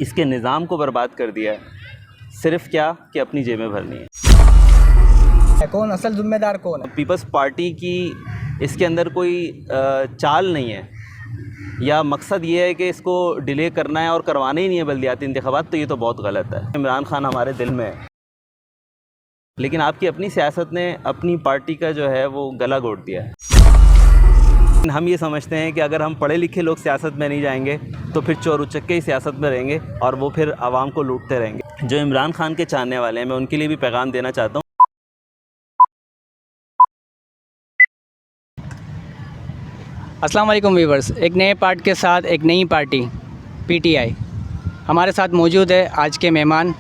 इसके निज़ाम को बर्बाद कर दिया है, सिर्फ क्या कि अपनी जेबें भरनी है। कौन असल जिम्मेदार कौन है? पीपल्स पार्टी की इसके अंदर कोई चाल नहीं है या मकसद ये है कि इसको डिले करना है और करवाना ही नहीं है बल्दियाती इंतखाबात, तो ये तो बहुत गलत है। इमरान खान हमारे दिल में है, लेकिन आपकी अपनी सियासत ने अपनी पार्टी का जो है वो गला घोट दिया है। हम ये समझते हैं कि अगर हम पढ़े लिखे लोग सियासत में नहीं जाएंगे तो फिर चोर उचक्के ही सियासत में रहेंगे और वो फिर आवाम को लूटते रहेंगे। जो इमरान खान के चाहने वाले हैं, मैं उनके लिए भी पैगाम देना चाहता हूँ। अस्सलाम वालेकुम व्यूवर्स, एक नए पार्ट के साथ एक नई पार्टी पीटीआई हमारे साथ मौजूद है। आज के मेहमान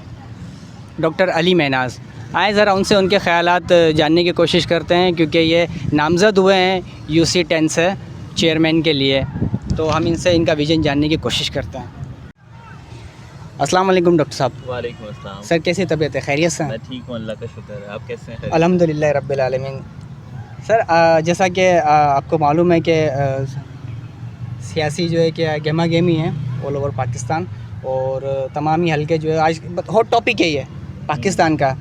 डॉक्टर अली महनाज। आए ज़रा उनसे उनके ख़यालात जानने की कोशिश करते हैं, क्योंकि ये नामज़द हुए हैं यूसी 10 से चेयरमैन के लिए, तो हम इनसे इनका विज़न जानने की कोशिश करते हैं। अस्सलाम वालेकुम डॉक्टर साहब। वालेकुम अस्सलाम। सर कैसी तबीयत है? खैरियत से? मैं ठीक हूँ, अल्लाह का शुक्र है। आप कैसे हैं? अल्हम्दुलिल्लाह रब्बिल आलमीन। सर जैसा कि आपको मालूम है कि सियासी जो है कि गहमा गहमी है ऑल ओवर पाकिस्तान, और तमाम ही हल्के जो है आज हॉट टॉपिक यही है पाकिस्तान का।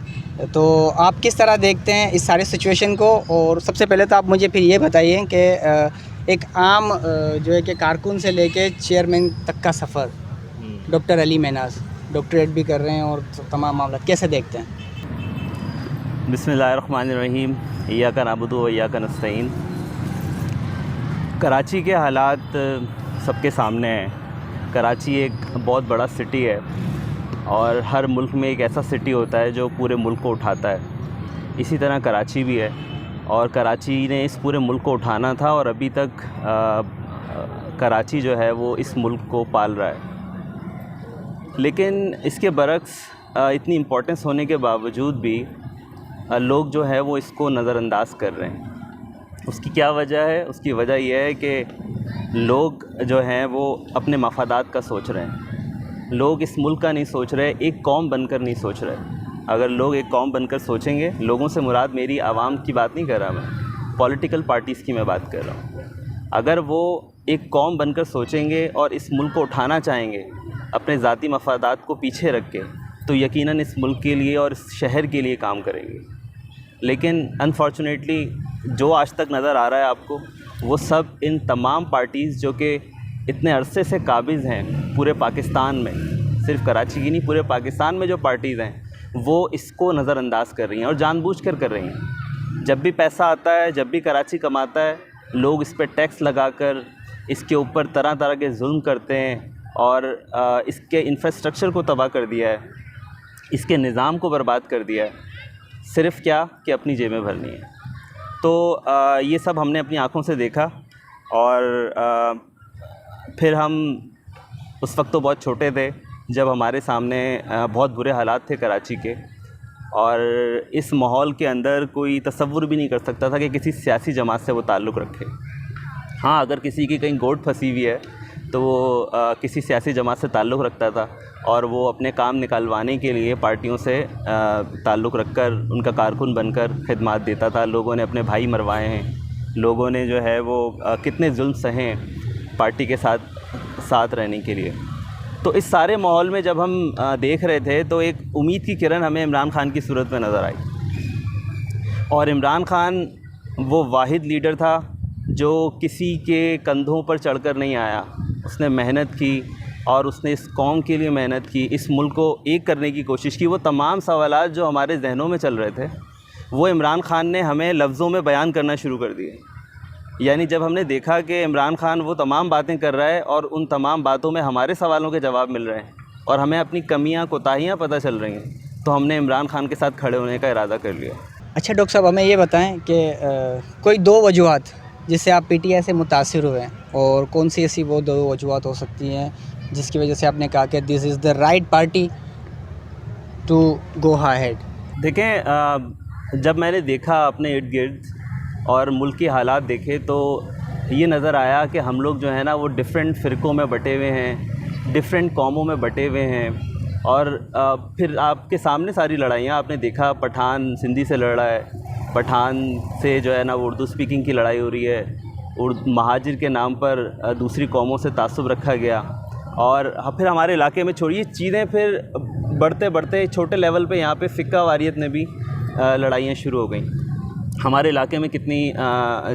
तो आप किस तरह देखते हैं इस सारे सिचुएशन को? और सबसे पहले तो आप मुझे फिर ये बताइए कि एक आम जो है कि कारकुन से लेके चेयरमैन तक का सफ़र, डॉक्टर अली महनाज डॉक्टरेट भी कर रहे हैं और तमाम मामला कैसे देखते हैं? बिस्मिल्लाहिर्रहमानिर्रहीम, इय्याका नअबुदु व इय्याका नस्तईन। कराची के हालात सबके सामने हैं। कराची एक बहुत बड़ा सिटी है और हर मुल्क में एक ऐसा सिटी होता है जो पूरे मुल्क को उठाता है। इसी तरह कराची भी है, और कराची ने इस पूरे मुल्क को उठाना था और अभी तक कराची जो है वो इस मुल्क को पाल रहा है। लेकिन इसके बरक्स इतनी इम्पोर्टेंस होने के बावजूद भी लोग जो है वो इसको नज़रअंदाज कर रहे हैं। उसकी क्या वजह है? उसकी वजह यह है कि लोग जो हैं वो अपने मफादात का सोच रहे हैं। लोग इस मुल्क का नहीं सोच रहे, एक कौम बनकर नहीं सोच रहे। अगर लोग एक कौम बनकर सोचेंगे, लोगों से मुराद मेरी आवाम की बात नहीं कर रहा, मैं पॉलिटिकल पार्टीज़ की मैं बात कर रहा हूँ। अगर वो एक कौम बनकर सोचेंगे और इस मुल्क को उठाना चाहेंगे अपने ज़ाती मफादात को पीछे रख के, तो यकीनन इस मुल्क के लिए और इस शहर के लिए काम करेंगे। लेकिन अनफॉर्चुनेटली जो आज तक नज़र आ रहा है आपको, वो सब इन तमाम पार्टीज़ जो कि इतने अरसे से काबिज़ हैं पूरे पाकिस्तान में, सिर्फ कराची की नहीं पूरे पाकिस्तान में जो पार्टीज़ हैं वो इसको नज़रअंदाज कर रही हैं और जानबूझकर कर रही हैं। जब भी पैसा आता है, जब भी कराची कमाता है, लोग इस पर टैक्स लगाकर इसके ऊपर तरह तरह के जुल्म करते हैं और इसके इंफ्रास्ट्रक्चर को तबाह कर दिया है, इसके निज़ाम को बर्बाद कर दिया है, सिर्फ क्या कि अपनी जेबें भरनी है। तो ये सब हमने अपनी आँखों से देखा, और फिर हम उस वक्त तो बहुत छोटे थे जब हमारे सामने बहुत बुरे हालात थे कराची के, और इस माहौल के अंदर कोई तसव्वुर भी नहीं कर सकता था कि किसी सियासी जमात से वो ताल्लुक़ रखे। हाँ, अगर किसी की कहीं गोट फंसी हुई है तो वो किसी सियासी जमात से ताल्लुक़ रखता था और वो अपने काम निकालवाने के लिए पार्टियों से ताल्लुक़ रखकर उनका कारकुन बनकर खिदमत देता था। लोगों ने अपने भाई मरवाए हैं, लोगों ने जो है वो कितने जुल्म सहे पार्टी के साथ रहने के लिए। तो इस सारे माहौल में जब हम देख रहे थे तो एक उम्मीद की किरण हमें इमरान खान की सूरत में नज़र आई, और इमरान खान वो वाहिद लीडर था जो किसी के कंधों पर चढ़कर नहीं आया। उसने मेहनत की और उसने इस कौम के लिए मेहनत की, इस मुल्क को एक करने की कोशिश की। वो तमाम सवालात जो हमारे जहनों में चल रहे थे वो इमरान खान ने हमें लफ्ज़ों में बयान करना शुरू कर दिए। यानी जब हमने देखा कि इमरान खान वो तमाम बातें कर रहा है और उन तमाम बातों में हमारे सवालों के जवाब मिल रहे हैं और हमें अपनी कमियां कोताहियां पता चल रही हैं, तो हमने इमरान खान के साथ खड़े होने का इरादा कर लिया। अच्छा डॉक्टर साहब, हमें ये बताएं कि कोई दो वजूहत जिससे आप पीटीआई से मुतासिर हुए हैं, और कौन सी ऐसी वो दो वजूहत हो सकती हैं जिसकी वजह से आपने कहा कि this is the right party to go ahead? देखें, जब मैंने देखा अपने इर्द गिर्द और मुल्क के हालात देखे तो ये नज़र आया कि हम लोग जो है ना वो डिफरेंट फ़िरक़ों में बटे हुए हैं, डिफरेंट कौमों में बटे हुए हैं। और फिर आपके सामने सारी लड़ाइयाँ आपने देखा, पठान सिंधी से लड़ रहा है, पठान से जो है ना वो उर्दू स्पीकिंग की लड़ाई हो रही है, महाजिर के नाम पर दूसरी कौमों से तासुब रखा गया। और फिर हमारे इलाके में छोड़िए चीज़ें, फिर बढ़ते बढ़ते छोटे लेवल पे यहाँ पे फ़िक्का वारियत में भी लड़ाइयाँ शुरू हो गई। हमारे इलाके में कितनी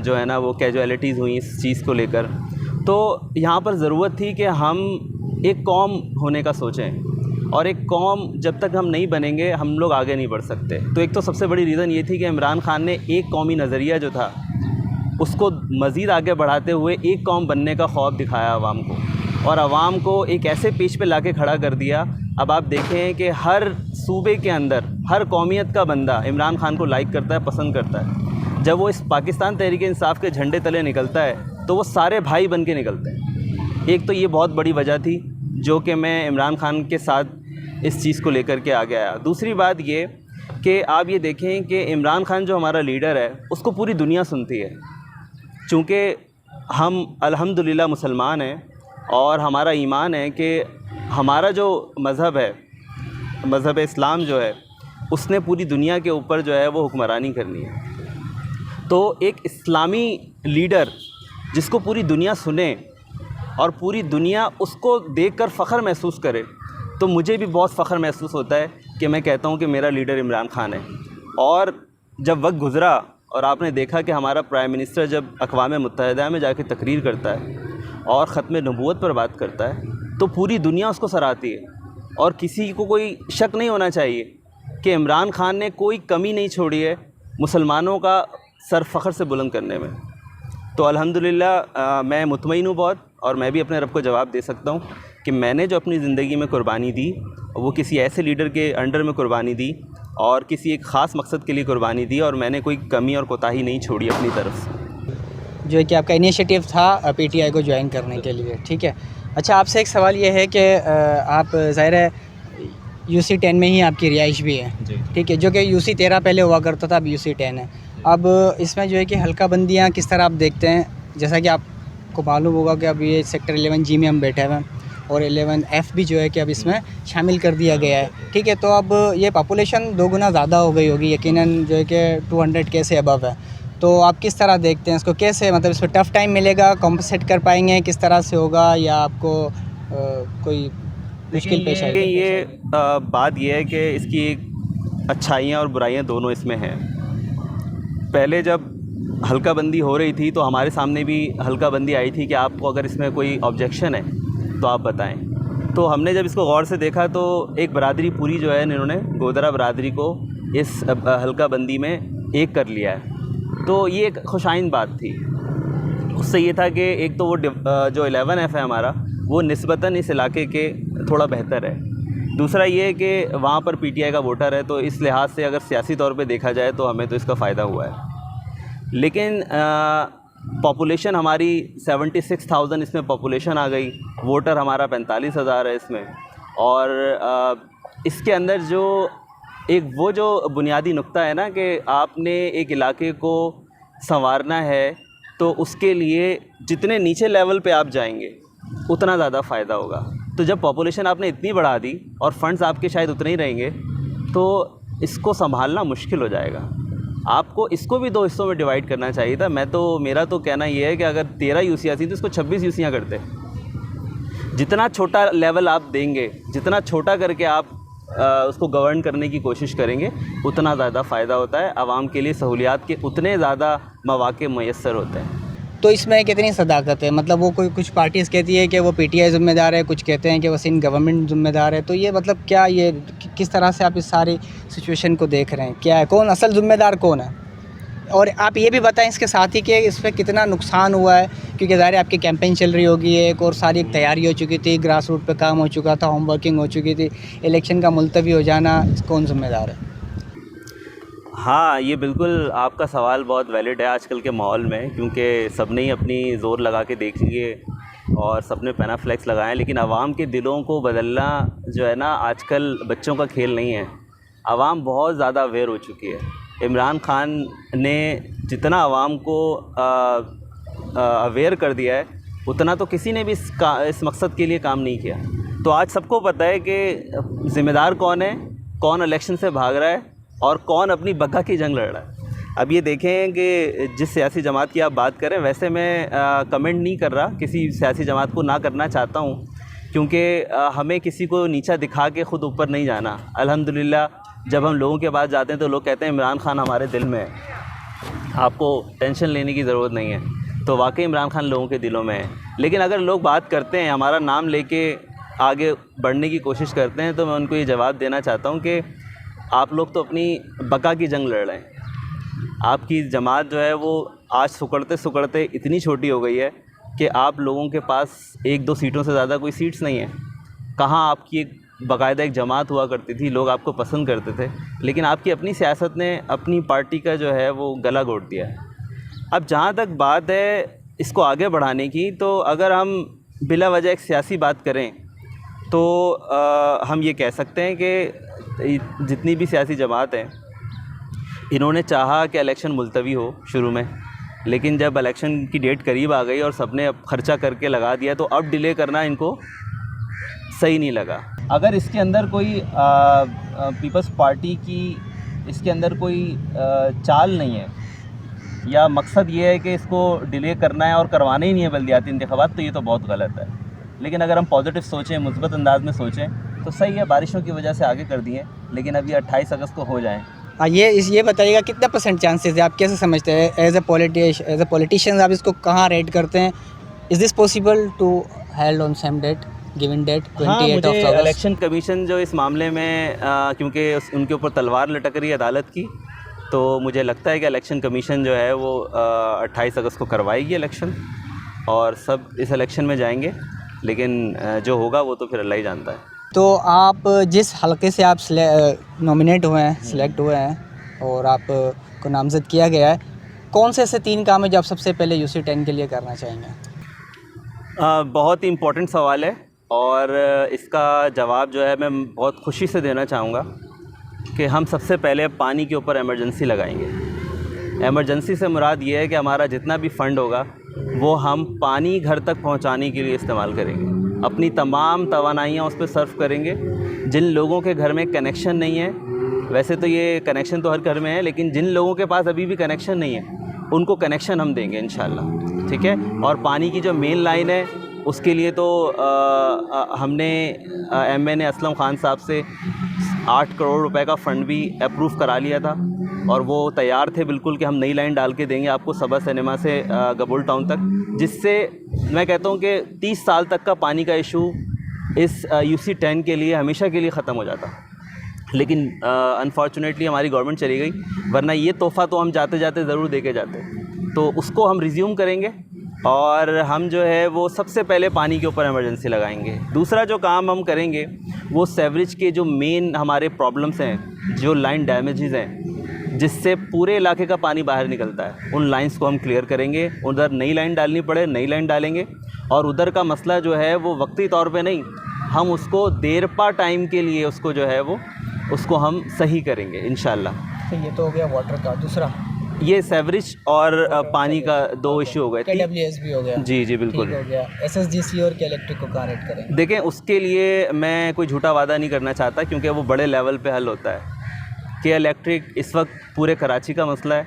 जो है ना वो कैजुअलिटीज़ हुई इस चीज़ को लेकर। तो यहाँ पर ज़रूरत थी कि हम एक कौम होने का सोचें, और एक कौम जब तक हम नहीं बनेंगे हम लोग आगे नहीं बढ़ सकते। तो एक तो सबसे बड़ी रीज़न ये थी कि इमरान खान ने एक कौमी नज़रिया जो था उसको मज़ीद आगे बढ़ाते हुए एक कौम बनने का ख्वाब दिखाया आवाम को, और आवाम को एक ऐसे पेश पे लाके खड़ा कर दिया। अब आप देखें कि हर सूबे के अंदर हर कौमियत का बंदा इमरान खान को लाइक करता है, पसंद करता है। जब वो इस पाकिस्तान तहरीक इंसाफ के झंडे तले निकलता है तो वो सारे भाई बन के निकलते हैं। एक तो ये बहुत बड़ी वजह थी जो कि मैं इमरान खान के साथ इस चीज़ को लेकर के आगे आया। दूसरी बात ये कि आप ये देखें कि इमरान खान जो हमारा लीडर है उसको पूरी दुनिया सुनती है। चूँकि हम अल्हम्दुलिल्लाह मुसलमान हैं और हमारा ईमान है कि हमारा जो मज़हब है, मज़हब इस्लाम जो है, उसने पूरी दुनिया के ऊपर जो है वो हुक्मरानी करनी है। तो एक इस्लामी लीडर जिसको पूरी दुनिया सुने और पूरी दुनिया उसको देखकर फ़ख्र महसूस करे, तो मुझे भी बहुत फ़ख्र महसूस होता है कि मैं कहता हूँ कि मेरा लीडर इमरान खान है। और जब वक्त गुज़रा और आपने देखा कि हमारा प्राइम मिनिस्टर जब अक़वाम मुत्तहिदा में जाके तकरीर करता है और ख़त्म नबूवत पर बात करता है तो पूरी दुनिया उसको सराहती है, और किसी को कोई शक नहीं होना चाहिए कि इमरान खान ने कोई कमी नहीं छोड़ी है मुसलमानों का सर फ़ख्र से बुलंद करने में। तो अल्हम्दुलिल्लाह मैं मुतमईन हूँ बहुत, और मैं भी अपने रब को जवाब दे सकता हूँ कि मैंने जो अपनी ज़िंदगी में कुर्बानी दी वो किसी ऐसे लीडर के अंडर में कुर्बानी दी और किसी एक ख़ास मकसद के लिए कुर्बानी दी, और मैंने कोई कमी और कोताही नहीं छोड़ी अपनी तरफ से। जो है कि आपका इनिशिएटिव था पीटीआई को ज्वाइन करने के लिए, ठीक है। अच्छा, आपसे एक सवाल ये है कि आप ज़ाहिर है UC 10 में ही आपकी रिहाइश भी है, ठीक है, जो कि UC 13 पहले हुआ करता था, अब UC 10 है। अब इसमें जो है कि हल्का बंदियाँ किस तरह आप देखते हैं? जैसा कि आपको मालूम होगा कि अब ये सेक्टर 11G में हम बैठे हुए हैं और 11F भी जो है कि अब इसमें शामिल कर दिया गया है, ठीक है। तो अब ये पॉपुलेशन 2 गुना ज़्यादा हो गई होगी यकीनन, जो है कि 200K से अबव है। तो आप किस तरह देखते हैं इसको? कैसे मतलब इसको टफ़ टाइम मिलेगा, कॉम्पनसेट कर पाएंगे, किस तरह से होगा, या आपको कोई मुश्किल पेश आएगी? ये बात ये है कि इसकी अच्छाइयाँ और बुराइयाँ दोनों इसमें हैं। पहले जब हल्का बंदी हो रही थी तो हमारे सामने भी हल्का बंदी आई थी कि आपको अगर इसमें कोई ऑब्जेक्शन है तो आप बताएं। तो हमने जब इसको गौर से देखा तो एक बरादरी पूरी जो है इन्होंने गोदरा बरादरी को इस हल्का बंदी में एक कर लिया है। तो ये एक खुशाइन बात थी। उससे ये था कि एक तो वो जो 11F है हमारा, वो निस्बतन इस इलाके के थोड़ा बेहतर है। दूसरा ये है कि वहाँ पर PTI का वोटर है, तो इस लिहाज से अगर सियासी तौर पे देखा जाए तो हमें तो इसका फ़ायदा हुआ है। लेकिन पॉपुलेशन हमारी 76,000 इसमें पॉपुलेशन आ गई, वोटर हमारा 45,000 है इसमें। और इसके अंदर जो एक वो जो बुनियादी नुक्ता है ना कि आपने एक इलाके को संवारना है तो उसके लिए जितने नीचे लेवल पे आप जाएंगे उतना ज़्यादा फ़ायदा होगा। तो जब पॉपुलेशन आपने इतनी बढ़ा दी और फंड्स आपके शायद उतने ही रहेंगे तो इसको संभालना मुश्किल हो जाएगा। आपको इसको भी 2 हिस्सों में डिवाइड करना चाहिए था। मेरा तो कहना ये है कि अगर 13 यूसी आती तो इसको 26 यूसियाँ करते। जितना छोटा लेवल आप देंगे, जितना छोटा करके आप उसको गवर्न करने की कोशिश करेंगे, उतना ज़्यादा फ़ायदा होता है। आवाम के लिए सहूलियात के उतने ज़्यादा मौक़े मैसर होते हैं। तो इसमें कितनी सदाकत है? मतलब वो कुछ पार्टीज़ कहती है कि वो PTI ज़िम्मेदार है, कुछ कहते हैं कि वो सिंध गवर्नमेंट ज़िम्मेदार है। तो ये मतलब क्या, ये किस तरह से आप इस सारी सिचुएशन को देख रहे हैं? क्या है, कौन असल ज़िम्मेदार कौन है? और आप ये भी बताएं इसके साथ ही कि इस पर कितना नुकसान हुआ है, क्योंकि ज़ाहिर है आपकी कैंपेन चल रही होगी एक, और सारी एक तैयारी हो चुकी थी, ग्रास रूट पे काम हो चुका था, होम वर्किंग हो चुकी थी, इलेक्शन का मुलतवी हो जाना, कौन ज़िम्मेदार है? हाँ, ये बिल्कुल आपका सवाल बहुत वैलिड है आजकल के माहौल में, क्योंकि सबने ही अपनी ज़ोर लगा के देख लिए और सबने पैनाफ्लेक्स लगाए, लेकिन आवाम के दिलों को बदलना जो है ना आजकल बच्चों का खेल नहीं है। आवाम बहुत ज़्यादा अवेयर हो चुकी है। इमरान खान ने जितना आवाम को अवेयर कर दिया है उतना तो किसी ने भी इस मकसद के लिए काम नहीं किया। तो आज सबको पता है कि ज़िम्मेदार कौन है, कौन इलेक्शन से भाग रहा है और कौन अपनी बग्गा की जंग लड़ रहा है। अब ये देखें कि जिस सियासी जमात की आप बात करें, वैसे मैं कमेंट नहीं कर रहा, किसी सियासी जमात को ना करना चाहता हूँ, क्योंकि हमें किसी को नीचा दिखा के ख़ुद ऊपर नहीं जाना। अल्हम्दुलिल्लाह जब हम लोगों के पास जाते हैं तो लोग कहते हैं इमरान खान हमारे दिल में है, आपको टेंशन लेने की ज़रूरत नहीं है। तो वाकई इमरान खान लोगों के दिलों में है। लेकिन अगर लोग बात करते हैं, हमारा नाम लेके आगे बढ़ने की कोशिश करते हैं, तो मैं उनको ये जवाब देना चाहता हूँ कि आप लोग तो अपनी बका की जंग लड़ रहे हैं। आपकी जमात जो है वो आज सुकड़ते सुकड़ते इतनी छोटी हो गई है कि आप लोगों के पास 1-2 सीटों से ज़्यादा कोई सीट्स नहीं है। कहाँ आपकी एक बाकायदा एक जमात हुआ करती थी, लोग आपको पसंद करते थे, लेकिन आपकी अपनी सियासत ने अपनी पार्टी का जो है वो गला घोट दिया है। अब जहाँ तक बात है इसको आगे बढ़ाने की, तो अगर हम बिला वजह एक सियासी बात करें तो हम ये कह सकते हैं कि जितनी भी सियासी जमात हैं इन्होंने चाहा कि इलेक्शन मुलतवी हो शुरू में, लेकिन जब इलेक्शन की डेट करीब आ गई और सबने अब ख़र्चा करके लगा दिया, तो अब डिले करना इनको सही नहीं लगा। अगर इसके अंदर कोई पीपल्स पार्टी की इसके अंदर कोई चाल नहीं है या मकसद ये है कि इसको डिले करना है और करवाना ही नहीं है बल्दियाती इंतखाबात, तो ये तो बहुत गलत है। लेकिन अगर हम पॉजिटिव सोचें, मुस्बत अंदाज में सोचें, तो सही है, बारिशों की वजह से आगे कर दिए, लेकिन अभी 28 अगस्त को हो जाएँ। ये बताइएगा कितना % चांसेस है, आप कैसे समझते हैं एज ए पॉलिटिशियन, आप इसको कहाँ रेट करते हैं? Is this possible to held on same date given date 28 of August? Election commission जो इस मामले में क्योंकि उनके ऊपर तलवार लटक रही है अदालत की, तो मुझे लगता है कि इलेक्शन कमीशन जो है वो 28 अगस्त को करवाएगी इलेक्शन और सब इस इलेक्शन में जाएंगे, लेकिन जो होगा वो तो फिर अल्लाह ही जानता है। तो आप जिस हलके से आप नॉमिनेट हुए हैं, सिलेक्ट हुए हैं और आप को नामज़द किया गया है, कौन से ऐसे 3 काम है जो आप सबसे पहले UC10 के लिए करना चाहेंगे? बहुत ही इम्पोर्टेंट सवाल है और इसका जवाब जो है मैं बहुत खुशी से देना चाहूँगा कि हम सबसे पहले पानी के ऊपर एमरजेंसी लगाएंगे। एमरजेंसी से मुराद ये है कि हमारा जितना भी फ़ंड होगा वो हम पानी घर तक पहुंचाने के लिए इस्तेमाल करेंगे। अपनी तमाम तवानाइयाँ उस पर सर्व करेंगे। जिन लोगों के घर में कनेक्शन नहीं है, वैसे तो ये कनेक्शन तो हर घर में है, लेकिन जिन लोगों के पास अभी भी कनेक्शन नहीं है उनको कनेक्शन हम देंगे इंशाल्लाह, ठीक है। और पानी की जो मेन लाइन है उसके लिए तो हमने MN असलम ख़ान साहब से 8 करोड़ रुपए का फ़ंड भी अप्रूव करा लिया था और वो तैयार थे बिल्कुल कि हम नई लाइन डाल के देंगे आपको सबा सिनेमा से गबोल टाउन तक, जिससे मैं कहता हूँ कि 30 साल तक का पानी का इशू इस UC10 के लिए हमेशा के लिए ख़त्म हो जाता। लेकिन अनफॉर्चुनेटली हमारी गवर्नमेंट चली गई, वरना ये तोहफ़ा तो हम जाते जाते ज़रूर दे के जाते। तो उसको हम रिज्यूम करेंगे और हम जो है वो सबसे पहले पानी के ऊपर इमरजेंसी लगाएंगे। दूसरा जो काम हम करेंगे वो सेवरेज के जो मेन हमारे प्रॉब्लम्स हैं, जो लाइन डैमेजेस हैं जिससे पूरे इलाके का पानी बाहर निकलता है, उन लाइंस को हम क्लियर करेंगे। उधर नई लाइन डालनी पड़े नई लाइन डालेंगे और उधर का मसला जो है वो वक्ती तौर पे नहीं, हम उसको देरपा टाइम के लिए उसको जो है वो उसको हम सही करेंगे इंशाल्लाह। तो ये तो हो गया वाटर का। दूसरा ये सेवरेज और पानी का 2 इशू हो गए। KWS भी हो गया। जी जी बिल्कुल हो गया। SSGC और के इलेक्ट्रिक को कहाँ रेट करें? देखें, उसके लिए मैं कोई झूठा वादा नहीं करना चाहता क्योंकि वो बड़े लेवल पे हल होता है। के इलेक्ट्रिक इस वक्त पूरे कराची का मसला है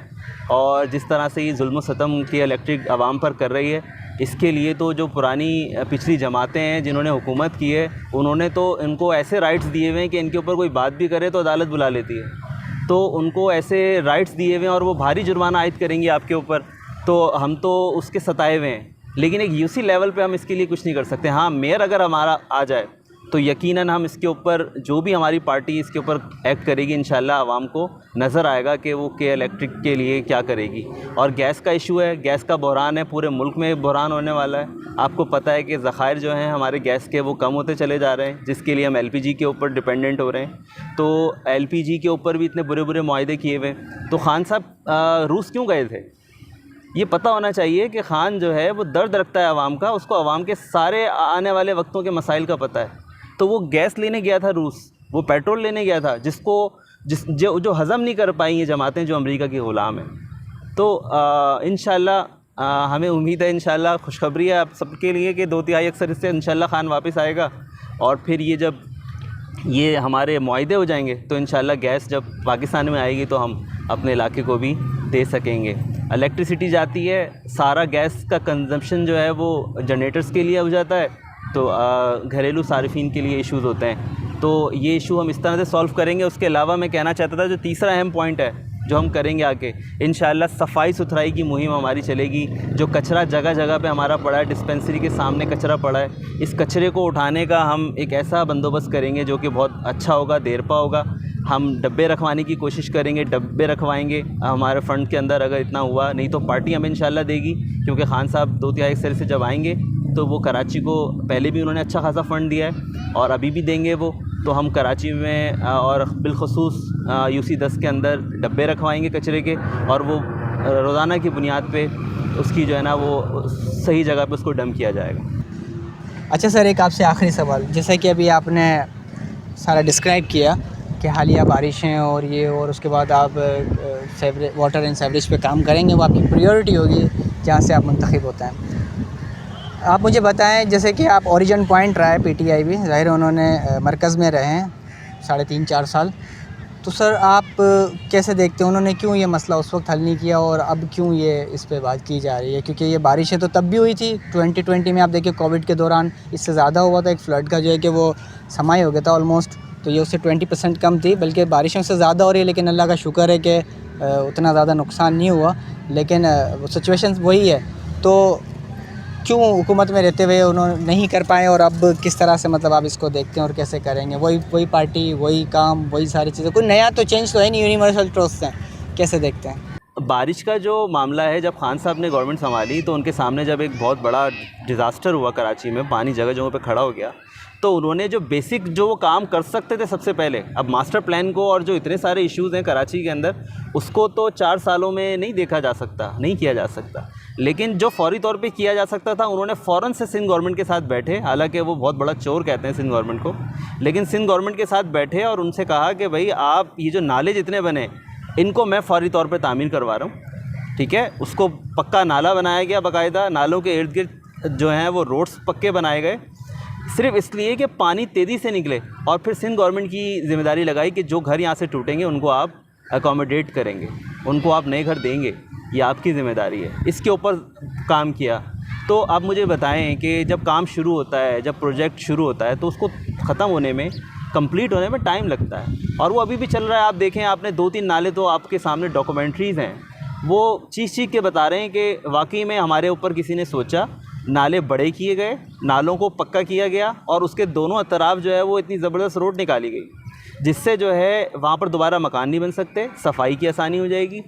और जिस तरह से ये जुल्म सतम के इलेक्ट्रिक आवाम पर कर रही है, इसके लिए तो जो पुरानी पिछली जमातें हैं जिन्होंने हुकूमत की है, उन्होंने तो इनको ऐसे राइट्स दिए हुए हैं कि इनके ऊपर कोई बात भी करे तो अदालत बुला लेती है। तो उनको ऐसे राइट्स दिए हुए हैं और वो भारी जुर्माना आयद करेंगी आपके ऊपर, तो हम तो उसके सताए हुए हैं। लेकिन एक UC लेवल पे हम इसके लिए कुछ नहीं कर सकते। हाँ, मेयर अगर हमारा आ जाए तो यकीनन हम इसके ऊपर, जो भी हमारी पार्टी इसके ऊपर एक्ट करेगी, इंशाल्लाह आवाम को नज़र आएगा कि वो के इलेक्ट्रिक के लिए क्या करेगी। और गैस का इशू है, गैस का बहरान है, पूरे मुल्क में बहरान होने वाला है। आपको पता है कि ज़खायर जो हैं हमारे गैस के वो कम होते चले जा रहे हैं, जिसके लिए हम LPG के ऊपर डिपेंडेंट हो रहे हैं। तो LPG के ऊपर भी इतने बुरे बुरे मुआहदे किए हुए। तो खान साहब रूस क्यों गए थे? ये पता होना चाहिए कि खान जो है वो दर्द रखता है आवाम का, उसको आवाम के सारे आने वाले वक्तों के मसाइल का पता है। तो वो गैस लेने गया था रूस, वो पेट्रोल लेने गया था, जो हज़म नहीं कर पाई ये जमातें जो अमेरिका की ग़ुलाम हैं। तो इंशाल्लाह हमें उम्मीद है, इंशाल्लाह खुशखबरी है आप सबके लिए कि 2/3 अक्सर इससे इंशाल्लाह खान वापस आएगा और फिर ये जब ये हमारे मुआहदे हो जाएंगे तो इंशाल्लाह गैस जब पाकिस्तान में आएगी तो हम अपने इलाके को भी दे सकेंगे। इलेक्ट्रिसिटी जाती है, सारा गैस का कंजम्पशन जो है वो जनरेटर्स के लिए हो जाता है तो घरेलू सार्फिन के लिए इश्यूज़ होते हैं, तो ये इशू हम इस तरह से सॉल्व करेंगे। उसके अलावा मैं कहना चाहता था जो तीसरा अहम पॉइंट है जो हम करेंगे आके, इंशाल्लाह सफाई सुथराई की मुहिम हमारी चलेगी। जो कचरा जगह जगह पे हमारा पड़ा है, डिस्पेंसरी के सामने कचरा पड़ा है, इस कचरे को उठाने का हम एक ऐसा बंदोबस्त करेंगे जो कि बहुत अच्छा होगा, देरपा होगा। हम डब्बे रखवाने की कोशिश करेंगे, डब्बे रखवाएंगे हमारे फ़ंड के अंदर अगर इतना हुआ, नहीं तो पार्टी हमें इंशाल्लाह देगी, क्योंकि खान साहब 2/3 हिस्से से जब आएंगे तो वो कराची को पहले भी उन्होंने अच्छा खासा फ़ंड दिया है और अभी भी देंगे वो। तो हम कराची में और बिलखसूस UC10 के अंदर डब्बे रखवाएंगे कचरे के, और वो रोज़ाना की बुनियाद पे उसकी जो है ना वो सही जगह पे उसको डंप किया जाएगा। अच्छा सर, एक आपसे आखिरी सवाल, जैसे कि अभी आपने सारा डिस्क्राइब किया कि हालिया बारिशें और ये, और उसके बाद आप वाटर एंड सीवरेज पे काम करेंगे, वो आपकी प्रायोरिटी होगी जहाँ से आप मुंतखब होते हैं। आप मुझे बताएं, जैसे कि आप ओरिजिन पॉइंट रहा है PTI भी, ज़ाहिर है उन्होंने मरकज़ में रहे हैं 3.5-4 साल, तो सर आप कैसे देखते हैं उन्होंने क्यों ये मसला उस वक्त हल नहीं किया और अब क्यों ये इस पे बात की जा रही है? क्योंकि ये बारिशें तो तब भी हुई थी 2020 में, आप देखिए कोविड के दौरान इससे ज़्यादा हुआ था, एक फ्लड का जो है कि वो समाई हो गया था ऑलमोस्ट, तो ये उससे 20% कम थी, बल्कि बारिशों से ज़्यादा हो रही है। लेकिन अल्लाह का शुक्र है कि उतना ज़्यादा नुकसान नहीं हुआ, लेकिन सिचुएशन वही है। तो क्यों हुकूमत में रहते हुए उन्होंने नहीं कर पाए, और अब किस तरह से मतलब आप इसको देखते हैं और कैसे करेंगे? वही पार्टी, वही काम, वही सारी चीज़ें, कोई नया तो चेंज तो है नहीं, यूनिवर्सल ट्रस्ट हैं, कैसे देखते हैं? बारिश का जो मामला है, जब खान साहब ने गवर्नमेंट संभाली तो उनके सामने जब एक बहुत बड़ा डिज़ास्टर हुआ कराची में, पानी जगह जगह पे खड़ा हो गया, तो उन्होंने जो बेसिक जो वो काम कर सकते थे सबसे पहले, अब मास्टर प्लान को और जो इतने सारे इश्यूज़ हैं कराची के अंदर, उसको तो 4 सालों में नहीं देखा जा सकता, नहीं किया जा सकता। लेकिन जो फौरी तौर पे किया जा सकता था, उन्होंने फ़ौरन से सिंध गवर्नमेंट के साथ बैठे, हालांकि वो बहुत बड़ा चोर कहते हैं सिंध गवर्नमेंट को, लेकिन सिंध गवर्नमेंट के साथ बैठे और उनसे कहा कि भाई आप ये जो नाले जितने बने इनको मैं फौरी तौर पे तामीर करवा रहा हूँ, ठीक है। उसको पक्का नाला बनाया गया, बाकायदा नालों के इर्द गिर्द जो हैं वो रोड्स पक्के बनाए गए, सिर्फ इसलिए कि पानी तेज़ी से निकले। और फिर सिंध गवर्नमेंट की ज़िम्मेदारी लगाई कि जो घर यहाँ से टूटेंगे उनको आप अकोमोडेट करेंगे, उनको आप नए घर देंगे, ये आपकी ज़िम्मेदारी है। इसके ऊपर काम किया। तो आप मुझे बताएं कि जब काम शुरू होता है, जब प्रोजेक्ट शुरू होता है, तो उसको ख़त्म होने में, कंप्लीट होने में टाइम लगता है, और वो अभी भी चल रहा है। आप देखें, आपने 2-3 नाले तो आपके सामने डॉक्यूमेंट्रीज़ हैं, वो चीख के बता रहे हैं कि वाकई में हमारे ऊपर किसी ने सोचा, नाले बड़े किए गए, नालों को पक्का किया गया, और उसके दोनों अतराफ जो है वो इतनी ज़बरदस्त रोड निकाली गई, जिससे जो है वहाँ पर दोबारा मकान नहीं बन सकते, सफाई की आसानी हो जाएगी।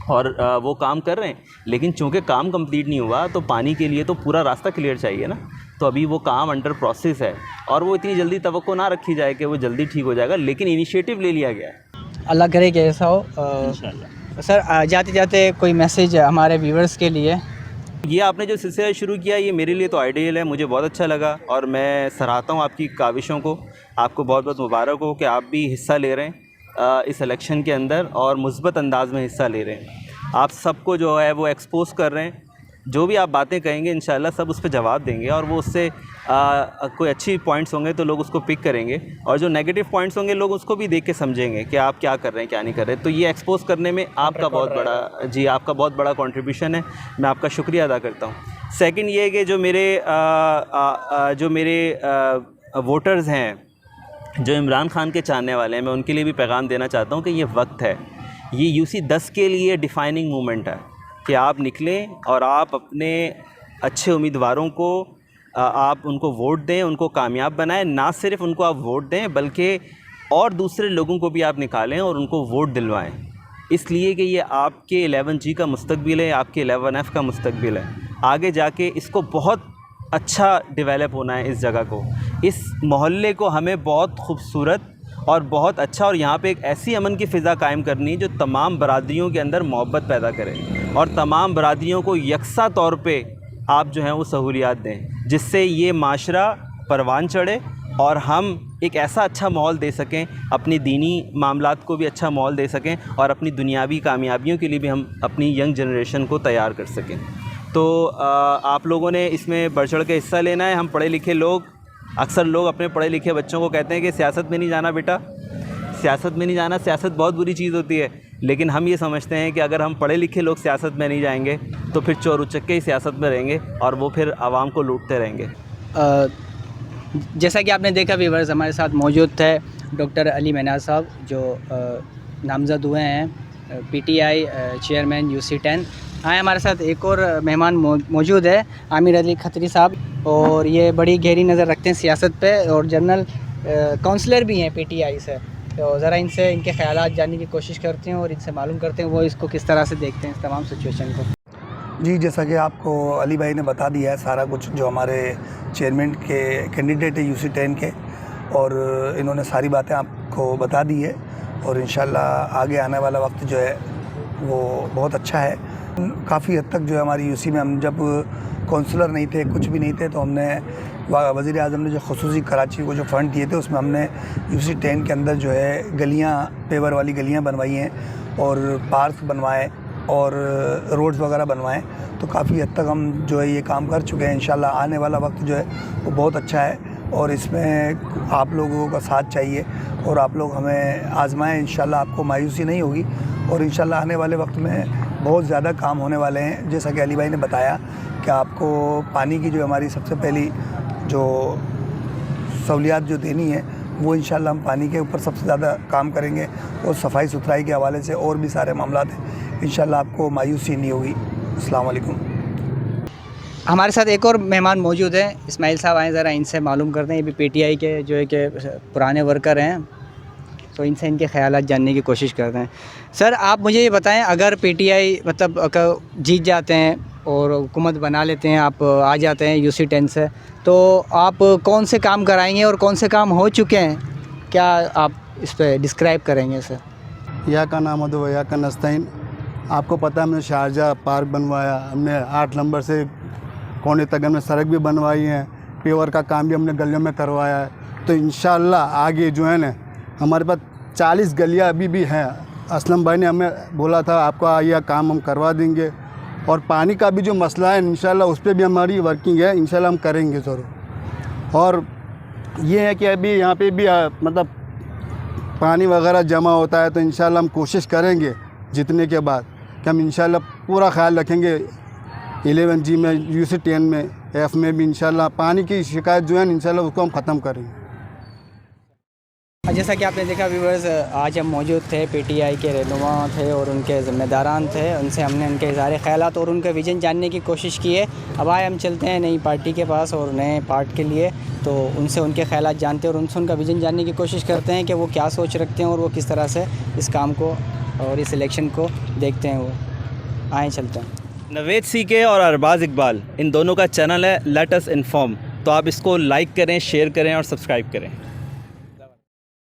और वो काम कर रहे हैं, लेकिन चूँकि काम कंप्लीट नहीं हुआ तो पानी के लिए तो पूरा रास्ता क्लियर चाहिए ना। तो अभी वो काम अंडर प्रोसेस है, और वो इतनी जल्दी तवक्को ना रखी जाए कि वो जल्दी ठीक हो जाएगा, लेकिन इनिशिएटिव ले लिया गया है। अल्लाह करे कि ऐसा हो। इंशाल्लाह। सर जाते जाते कोई मैसेज हमारे व्यूवर्स के लिए? ये आपने जो सिलसिला शुरू किया, ये मेरे लिए तो आइडियल है, मुझे बहुत अच्छा लगा, और मैं सराहता हूँ आपकी काविशों को। आपको बहुत बहुत मुबारक हो कि आप भी हिस्सा ले रहे हैं इस इलेक्शन के अंदर, और मुस्बत अंदाज में हिस्सा ले रहे हैं। आप सबको जो है वो एक्सपोज कर रहे हैं। जो भी आप बातें कहेंगे इंशाल्लाह सब उस पर जवाब देंगे, और वो उससे कोई अच्छी पॉइंट्स होंगे तो लोग उसको पिक करेंगे, और जो नेगेटिव पॉइंट्स होंगे लोग उसको भी देख के समझेंगे कि आप क्या कर रहे हैं, क्या नहीं कर रहे। तो ये एक्सपोज करने में आपका बहुत बड़ा, जी आपका बहुत बड़ा कंट्रीब्यूशन है, मैं आपका शुक्रिया अदा करता हूँ। सेकंड ये है कि जो मेरे वोटर्स हैं, जो इमरान खान के चाहने वाले हैं, मैं उनके लिए भी पैगाम देना चाहता हूँ कि ये वक्त है, ये UC10 के लिए डिफ़ाइनिंग मोमेंट है कि आप निकलें और आप अपने अच्छे उम्मीदवारों को आप उनको वोट दें, उनको कामयाब बनाएं। ना सिर्फ उनको आप वोट दें, बल्कि और दूसरे लोगों को भी आप निकालें और उनको वोट दिलवाएं, इसलिए कि ये आपके 11G का मुस्तकबिल है, आपके 11F का मुस्तकबिल है। आगे जाके इसको बहुत अच्छा डेवलप होना है, इस जगह को, इस मोहल्ले को हमें बहुत खूबसूरत और बहुत अच्छा, और यहाँ पे एक ऐसी अमन की फ़िज़ा कायम करनी है जो तमाम बरादरियों के अंदर मोहब्बत पैदा करे, और तमाम बरादरियों को यकसा तौर पे आप जो हैं वो सहूलियात दें, जिससे ये माशरा परवान चढ़े और हम एक ऐसा अच्छा माहौल दे सकें, अपनी दीनी मामलात को भी अच्छा माहौल दे सकें, और अपनी दुनियावी कामयाबियों के लिए भी हम अपनी यंग जनरेशन को तैयार कर सकें। तो आप लोगों ने इसमें बढ़ चढ़ के हिस्सा लेना है। हम पढ़े लिखे लोग, अक्सर लोग अपने पढ़े लिखे बच्चों को कहते हैं कि सियासत में नहीं जाना बेटा, सियासत में नहीं जाना, सियासत बहुत बुरी चीज़ होती है। लेकिन हम ये समझते हैं कि अगर हम पढ़े लिखे लोग सियासत में नहीं जाएंगे तो फिर चोर उचक्के ही सियासत में रहेंगे, और वो फिर आवाम को लूटते रहेंगे। जैसा कि आपने देखा व्यूअर्स, हमारे साथ मौजूद थे डॉक्टर अली महनाज साहब, जो नामज़द हुए हैं पीटीआई चेयरमैन UC10। आए हमारे साथ एक और मेहमान मौजूद है, आमिर अली खत्री साहब, और ये बड़ी गहरी नज़र रखते हैं सियासत पे और जनरल काउंसलर भी हैं पीटीआई से। तो ज़रा इनसे इनके ख़यालात जानने की कोशिश करते हैं और इनसे मालूम करते हैं वो इसको किस तरह से देखते हैं, इस तमाम सिचुएशन को। जी, जैसा कि आपको अली भाई ने बता दिया है सारा कुछ, जो हमारे चेयरमैन के कैंडिडेट है UC10 के, और इन्होंने सारी बातें आपको बता दी है। और इंशाल्लाह आगे आने वाला वक्त जो है वो बहुत अच्छा है। काफ़ी हद तक जो है हमारी UC में, हम जब काउंसलर नहीं थे, कुछ भी नहीं थे, तो हमने वज़ीर आज़म ने जो ख़ुसूसी कराची को जो फ़ंड दिए थे उसमें हमने UC10 के अंदर जो है गलियाँ, पेवर वाली गलियाँ बनवाई हैं और पार्क बनवाए और रोड्स वगैरह बनवाएं। तो काफ़ी हद तक हम जो है ये काम कर चुके हैं। इंशाल्लाह आने वाला वक्त जो है वो बहुत अच्छा है और इसमें आप लोगों का साथ चाहिए और आप लोग हमें आज़माएं। इंशाल्लाह आपको मायूसी नहीं होगी और इंशाल्लाह आने वाले वक्त में बहुत ज़्यादा काम होने वाले हैं। जैसा कि अली भाई ने बताया कि आपको पानी की जो हमारी सबसे पहली जो सहूलियात जो देनी है वो इंशाल्लाह हम पानी के ऊपर सबसे ज़्यादा काम करेंगे और सफाई सुथराई के हवाले से और भी सारे मामलात हैं। इंशाल्लाह आपको मायूसी नहीं होगी। अस्सलाम वालेकुम। हमारे साथ एक और मेहमान मौजूद हैं, इस्माइल साहब आए, ज़रा इनसे मालूम करते हैं। ये भी पीटीआई के जो है कि पुराने वर्कर हैं, तो इनसे इनके ख़यालात जानने की कोशिश करते हैं। सर, आप मुझे ये बताएं, अगर पीटीआई मतलब अगर जीत जाते हैं और हुकूमत बना लेते हैं, आप आ जाते हैं UC10 से, तो आप कौन से काम कराएंगे और कौन से काम हो चुके हैं, क्या आप इस पर डिस्क्राइब करेंगे सर? या का नाम है या का नस्ताइन। आपको पता है हमने शारजा पार्क बनवाया, हमने 8 नंबर से कोने तक हमने सड़क भी बनवाई है, पेवर का काम भी हमने गलियों में करवाया है। तो इंशाल्लाह आगे जो है ना, हमारे पास 40 गलियाँ अभी भी हैं। असलम भाई ने हमें बोला था आपका यह काम हम करवा देंगे। और पानी का भी जो मसला है इंशाल्लाह उस पर भी हमारी वर्किंग है, इंशाल्लाह हम करेंगे ज़रूर। और ये है कि अभी यहाँ पे भी मतलब पानी वगैरह जमा होता है, तो इंशाल्लाह हम कोशिश करेंगे जीतने के बाद कि हम इंशाल्लाह पूरा ख्याल रखेंगे 11G में, UC10 में, F में भी इंशाल्लाह पानी की शिकायत जो है इंशाल्लाह उसको हम ख़त्म करेंगे। जैसा कि आपने देखा व्यूअर्स, आज हम मौजूद थे, पीटीआई के रहनुमा थे और उनके ज़िम्मेदारान थे। उनसे हमने उनके सारे ख़यालात और उनका विज़न जानने की कोशिश की है। अब आए हम चलते हैं नई पार्टी के पास और नए पार्ट के लिए, तो उनसे उनके ख़यालात जानते हैं और उनसे उनका विज़न जानने की कोशिश करते हैं कि वो क्या सोच रखते हैं और वो किस तरह से इस काम को और इस इलेक्शन को देखते हैं। वो आए चलते हैं। नवेद सीके और अरबाज़ इकबाल, इन दोनों का चैनल है लेट अस इन्फॉर्म, तो आप इसको लाइक करें, शेयर करें और सब्सक्राइब करें।